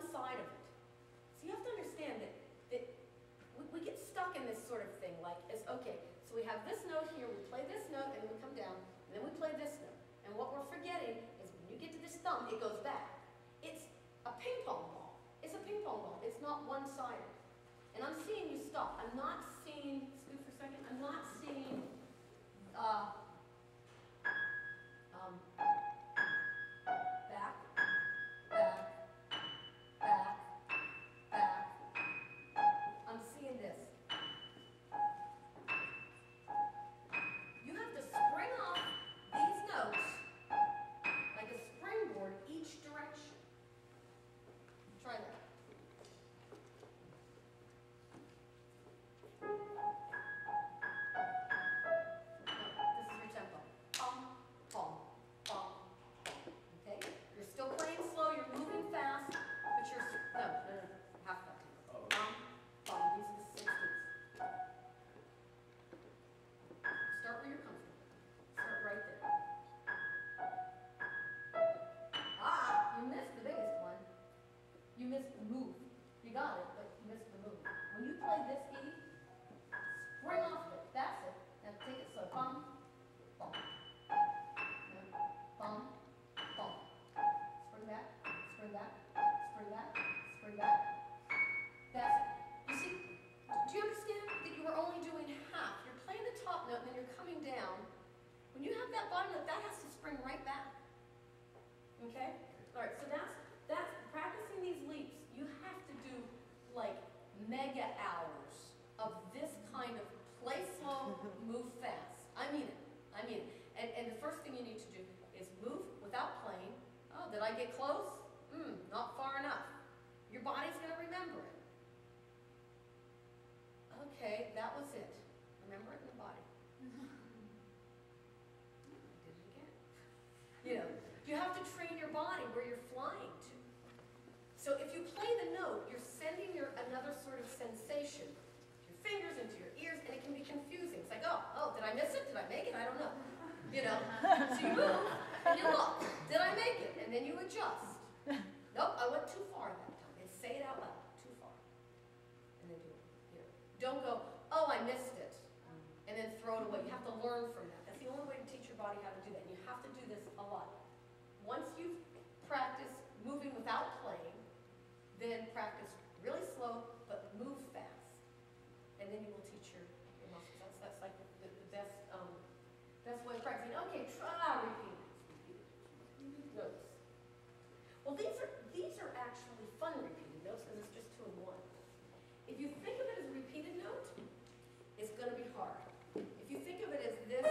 one side of it. So you have to understand that we get stuck in this sort of thing, like, okay, so we have this note here, we play this note, and then we come down, and then we play this note. And what we're forgetting is when you get to this thumb, it goes back. It's a ping pong ball. It's a ping pong ball. It's not one-sided. And I'm seeing you stop. I'm not seeing, scoot for a second, I'm not seeing, back, back, back, back. I'm seeing this. You have to spring off these notes like a springboard each direction. Try that. Sensation, your fingers into your ears, and it can be confusing. It's like, oh, did I miss it? Did I make it? I don't know. You know, so you move and you look. Did I make it? And then you adjust. Nope, I went too far that time. And say it out loud. Too far. And then do it. You know, don't go, oh, I missed it, and then throw it away. You have to learn from that. That's the only way to teach your body how to do that. And you have to do this a lot. Once you've practiced moving without playing, then practice really slow, but move fast. And then you will teach your muscles. That's like the best way of practicing. Okay, try repeat notes. Well, these are actually fun repeated notes because it's just 2 in 1. If you think of it as a repeated note, it's going to be hard. If you think of it as this,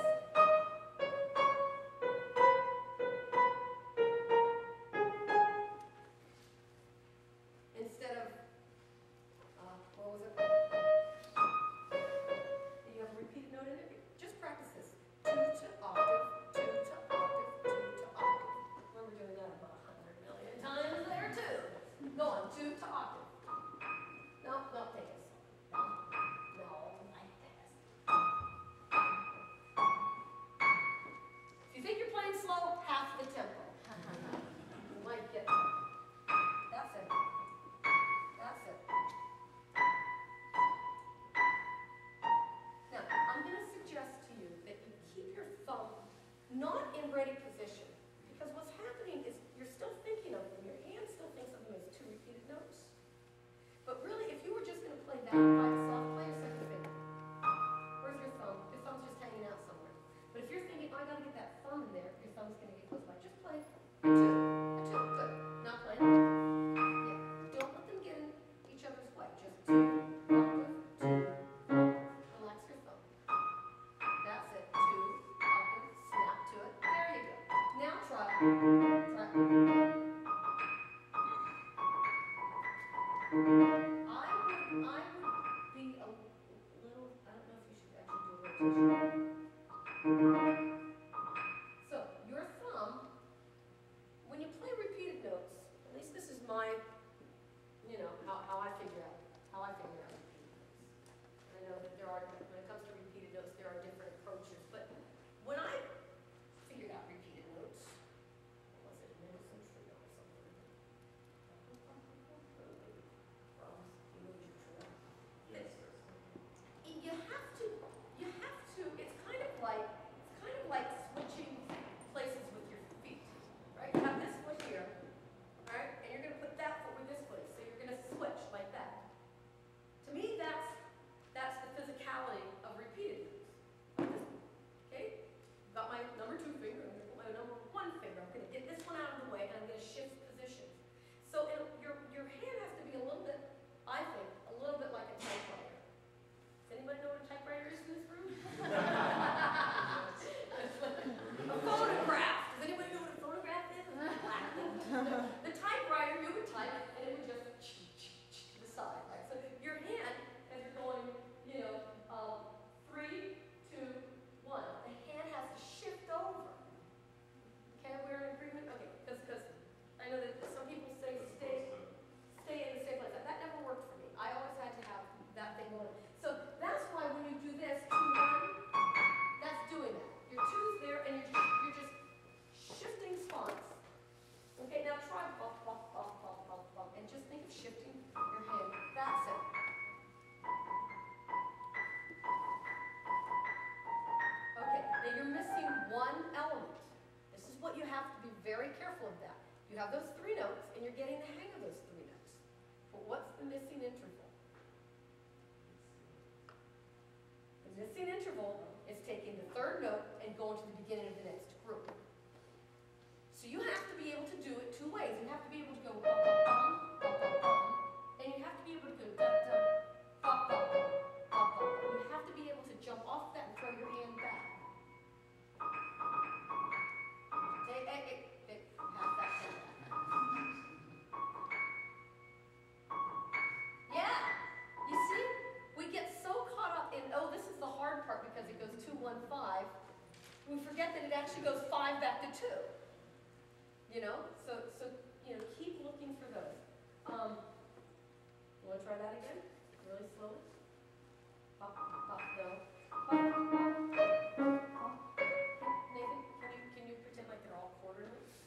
You have those 3 notes, and you're getting the hang of those 3 notes. But what's the missing interval? The missing interval is taking the 3rd note and going to the beginning of the next group. So you have to be able to do it 2 ways. You have to be able to go bum, bum, bum, bum, bum, bum, and you have to be able to go dum, dum, bum, bum, bum, bum, bum. You have to be able to jump off that and throw your hand back. Half that hand back. Yeah, you see? We get so caught up in, oh, this is the hard part because it goes 2, 1, 5. We forget that it actually goes 5 back to 2. You know, so you know, keep looking for those. You want to try that again? Really slowly? Pop, pop, no. Pop, pop. Nathan, can you pretend like they're all quarter notes?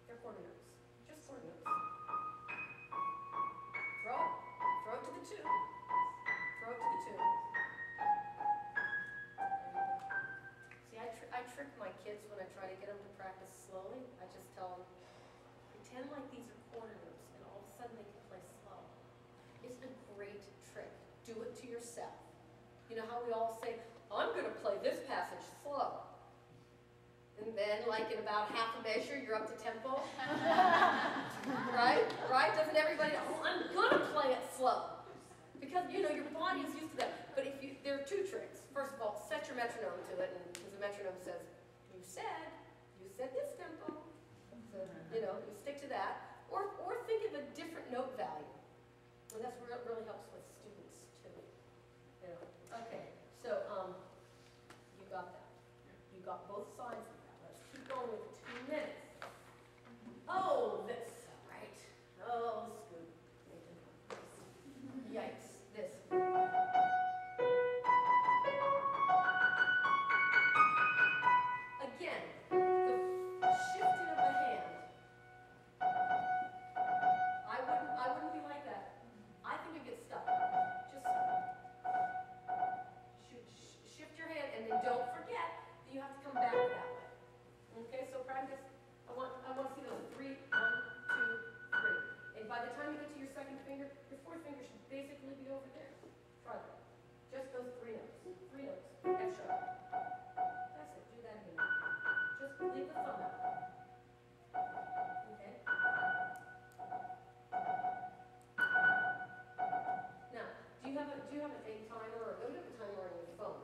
They're quarter notes. Just quarter notes. Throw it to the 2. Throw it to the 2. See, I trick my kids when I try to get them to practice slowly. I just tell them, pretend like these are quarter notes, and all of a sudden they can play slow. It's a great trick. Do it to yourself. You know how we all say, I'm going to play this passage slow. And then, like in about half a measure, you're up to tempo. Right? Right? Doesn't everybody, oh, I'm going to play it slow. Because, you know, your body is used to that. But there are 2 tricks. First of all, set your metronome to it, and because the metronome says, you said this tempo. So, you know, you stick to that. Or think of a different note value. And that's really helps with students, too. You know. Okay, so you got that. You got both sides of that. Let's keep going with 2 minutes. Oh, this, right. Oh, scoop. Yikes, this. Again, the shifting of the hand. I wouldn't be like that. I think you get stuck. Just shift your hand, and then don't forget that you have to come back that way. Okay, so practice. I want to see those 3, 1, 2, 3. And by the time you get to your 2nd finger, your 4th finger should basically be over there. Try that. Just those 3 notes. 3 notes. F sharp. That's it. Do that again. Just leave the thumb out. Okay. Now, do you have a timer, or don't you have a timer on your phone?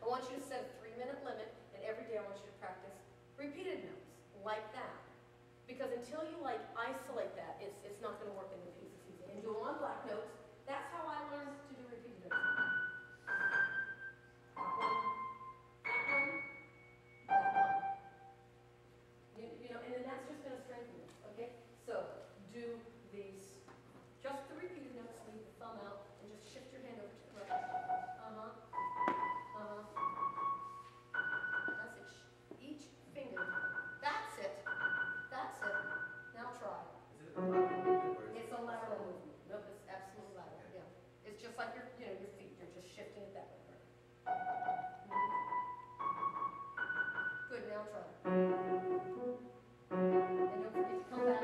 I want you to set a 3-minute limit, and every day I want you to practice repeated notes like that. Because until you isolate that, it's not going to work in the piece. It's easy. And do them on black notes. That's how I learned to do repeated notes. That one, that one, that one. You know, and then that's just going to strengthen it. Okay? So do these. Just the repeated notes, leave the thumb out, and just shift your hand over to the right. That's it. Each finger. That's it. That's it. Now try. It's a lateral movement. Nope, it's absolutely lateral. Yeah. It's just like your feet. You're just shifting it that way. Good. Now try. And don't forget to come back.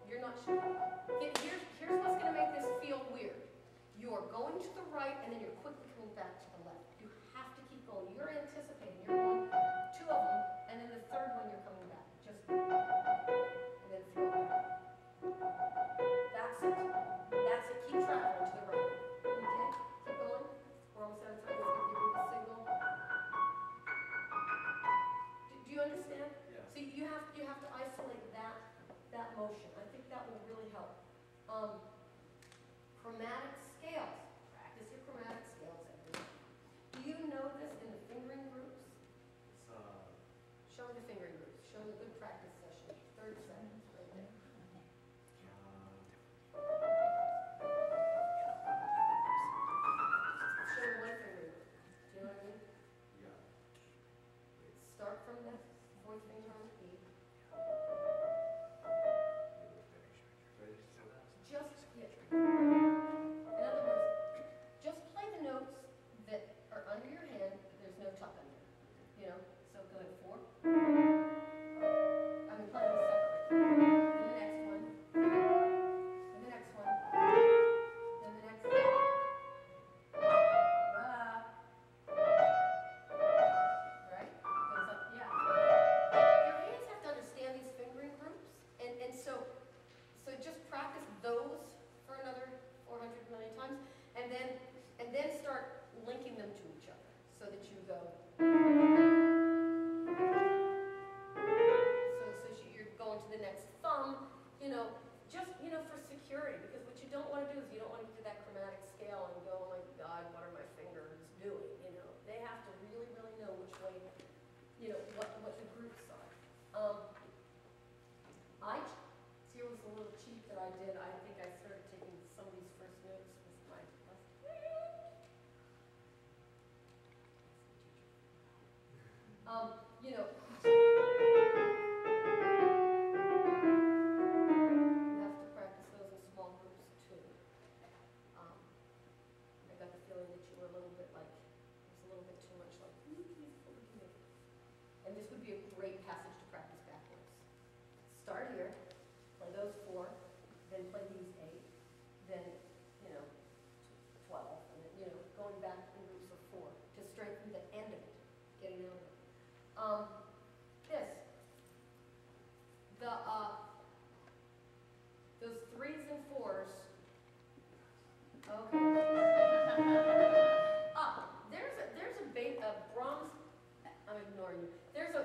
You're not sure. Here's what's going to make this feel weird. You are going to the right, and then you're quickly coming back to the left. You have to keep going. You're anticipating. You're going 2 of them, and then the 3rd one you're coming back. Just and then throw it back. That's it. That's it. Keep traveling to the right. Okay? Keep going. We're almost out of time. It's going to give you the signal. Do you understand? Yeah. So you have to isolate that motion. I think that will really help. Chromatic scales. Practice your chromatic scales, everyone. Do you know this in the fingering groups? Show me the fingering groups. Show me the good practice session. 30 seconds right there. Show me one fingering group. Do you know what I mean? Yeah. Start from the 4th finger on the E. In other words, just play the notes that are under your hand, You're going to the next thumb, just, for security, because what you don't want to do is you don't want to do that chromatic scale and go, oh my God, what are my fingers doing, They have to really, really know which way, what the groups are. Here was a little cheat that I did. I think I started taking some of these first notes with my left hand. You have to practice those in small groups too. I got the feeling that you were a little bit like, it was a little bit too much like, and this would be a great passage to practice backwards. Start here, play those 4, then play these 8, then, 12, and then, going back in groups of 4 to strengthen the end of it, getting out of it. Those 3s and 4s, okay. There's a Brahms, I'm ignoring you. There's a